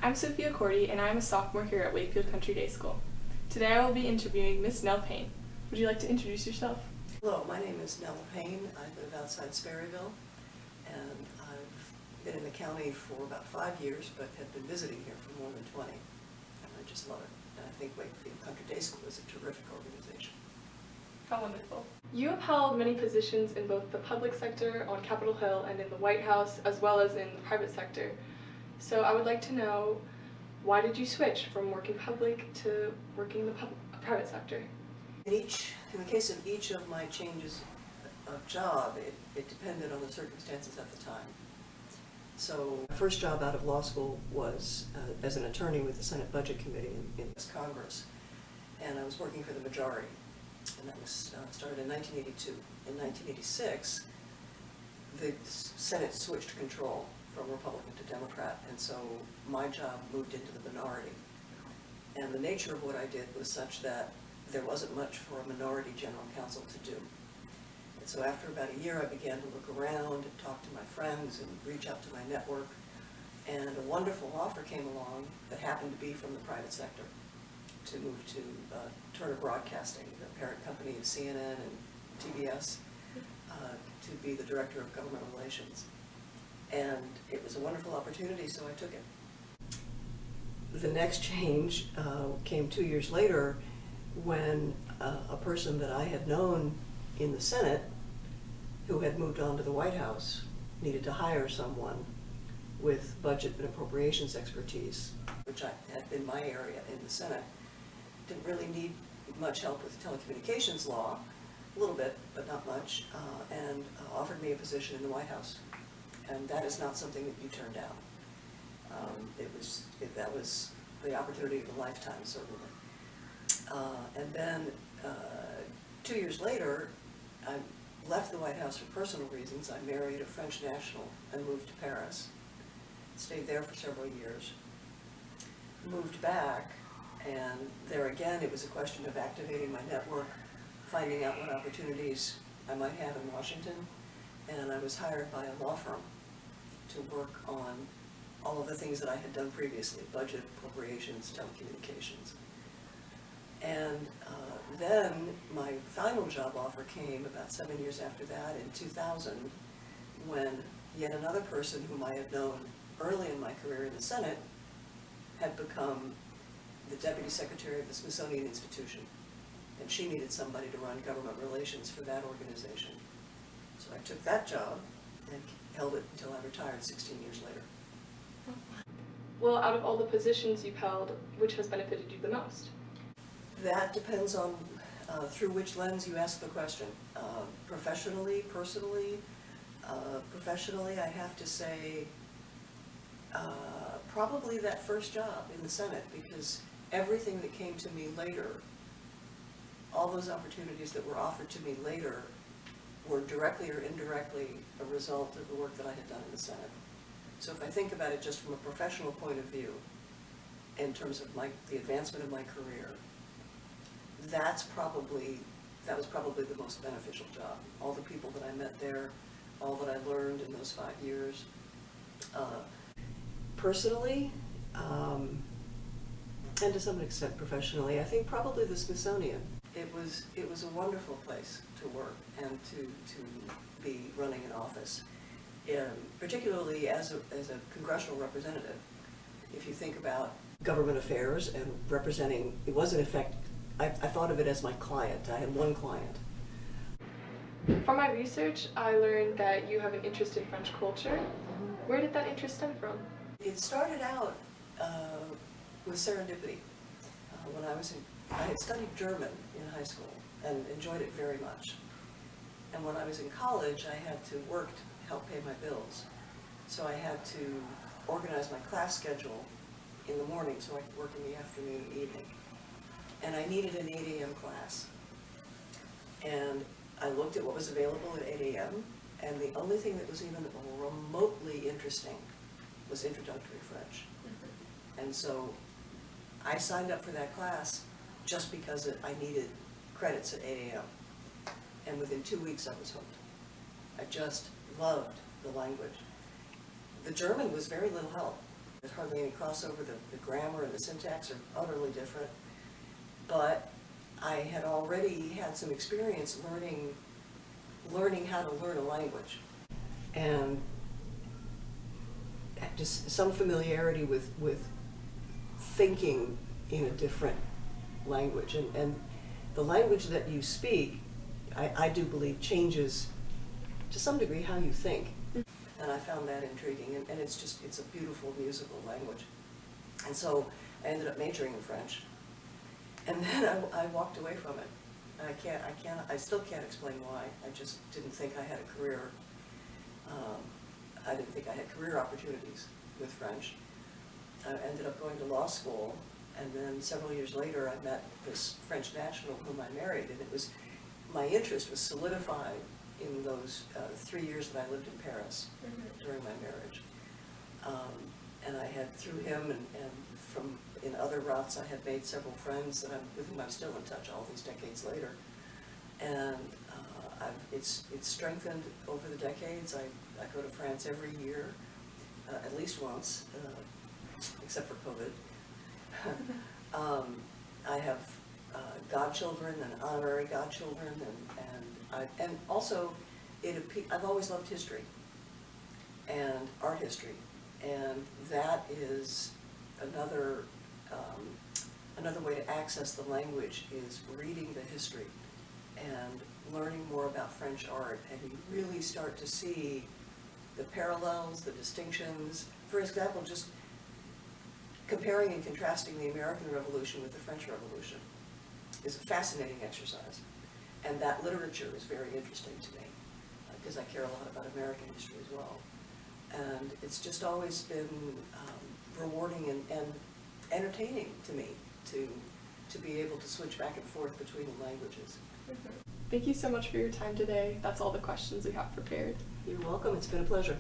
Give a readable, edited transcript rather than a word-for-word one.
I'm Sophia Korte, and I'm a sophomore here at Wakefield Country Day School. Today I will be interviewing Miss Nell Payne. Would you like to introduce yourself? Hello, my name is Nell Payne. I live outside Sperryville, and I've been in the county for about 5 years, but have been visiting here for more than 20, and I just love it. And I think Wakefield Country Day School is a terrific organization. How wonderful. You have held many positions in both the public sector on Capitol Hill and in the White House, as well as in the private sector. So I would like to know, why did you switch from working public to working in the private sector? In the case of each of my changes of job, it depended on the circumstances at the time. So my first job out of law school was as an attorney with the Senate Budget Committee in this Congress, and I was working for the majority, and that was started in 1982. In 1986, the Senate switched control from Republican to Democrat, and so my job moved into the minority. And the nature of what I did was such that there wasn't much for a minority general counsel to do. And so after about a year, I began to look around and talk to my friends and reach out to my network, and a wonderful offer came along that happened to be from the private sector to move to Turner Broadcasting, the parent company of CNN and TBS, to be the director of government relations. And it was a wonderful opportunity, so I took it. The next change came 2 years later when a person that I had known in the Senate who had moved on to the White House needed to hire someone with budget and appropriations expertise, which I had been my area in the Senate. Didn't really need much help with telecommunications law, a little bit, but not much, and offered me a position in the White House. And that is not something that you turn down. That was the opportunity of a lifetime, certainly. And then 2 years later, I left the White House for personal reasons. I married a French national and moved to Paris. Stayed there for several years. Moved back, and there again, it was a question of activating my network, finding out what opportunities I might have in Washington, and I was hired by a law firm to work on all of the things that I had done previously: budget, appropriations, telecommunications. And then my final job offer came about 7 years after that, in 2000, when yet another person whom I had known early in my career in the Senate had become the Deputy Secretary of the Smithsonian Institution, and she needed somebody to run government relations for that organization. So I took that job and held it until I retired 16 years later. Well, out of all the positions you've held, which has benefited you the most? That depends on through which lens you ask the question. Professionally, personally, professionally, I have to say probably that first job in the Senate, because everything that came to me later, all those opportunities that were offered to me later, were directly or indirectly a result of the work that I had done in the Senate. So if I think about it just from a professional point of view, in terms of the advancement of my career, that was probably the most beneficial job. All the people that I met there, all that I learned in those 5 years. Personally, and to some extent professionally, I think probably the Smithsonian. It was a wonderful place to work and to be running an office, particularly as a congressional representative. If you think about government affairs and representing, it was in effect, I thought of it as my client. I had one client. From my research, I learned that you have an interest in French culture. Where did that interest stem from? It started out with serendipity. When I had studied German in high school and enjoyed it very much. And when I was in college, I had to work to help pay my bills. So I had to organize my class schedule in the morning so I could work in the afternoon and evening. And I needed an 8 a.m. class. And I looked at what was available at 8 a.m., and the only thing that was even remotely interesting was introductory French. And so I signed up for that class just because I needed credits at 8 a.m. And within 2 weeks I was hooked. I just loved the language. The German was very little help. There's hardly any crossover. The grammar and the syntax are utterly different. But I had already had some experience learning how to learn a language. And just some familiarity with thinking in a different language. And the language that you speak, I do believe, changes to some degree how you think. And I found that intriguing, and it's a beautiful musical language. And so I ended up majoring in French, and then I walked away from it. I still can't explain why. I just didn't think I had a career. I didn't think I had career opportunities with French. I ended up going to law school, and then several years later I met this French national whom I married, and my interest was solidified in those 3 years that I lived in Paris during my marriage. And I had, through him and from in other routes, I had made several friends with whom I'm still in touch all these decades later. And it's strengthened over the decades. I go to France every year, at least once, except for COVID. I have godchildren and honorary godchildren, and also I've always loved history and art history, and that is another way to access the language is reading the history and learning more about French art, and you really start to see the parallels, the distinctions. For example, just comparing and contrasting the American Revolution with the French Revolution is a fascinating exercise. And that literature is very interesting to me, because I care a lot about American history as well. And it's just always been rewarding and entertaining to me to be able to switch back and forth between the languages. Thank you so much for your time today. That's all the questions we have prepared. You're welcome. It's been a pleasure.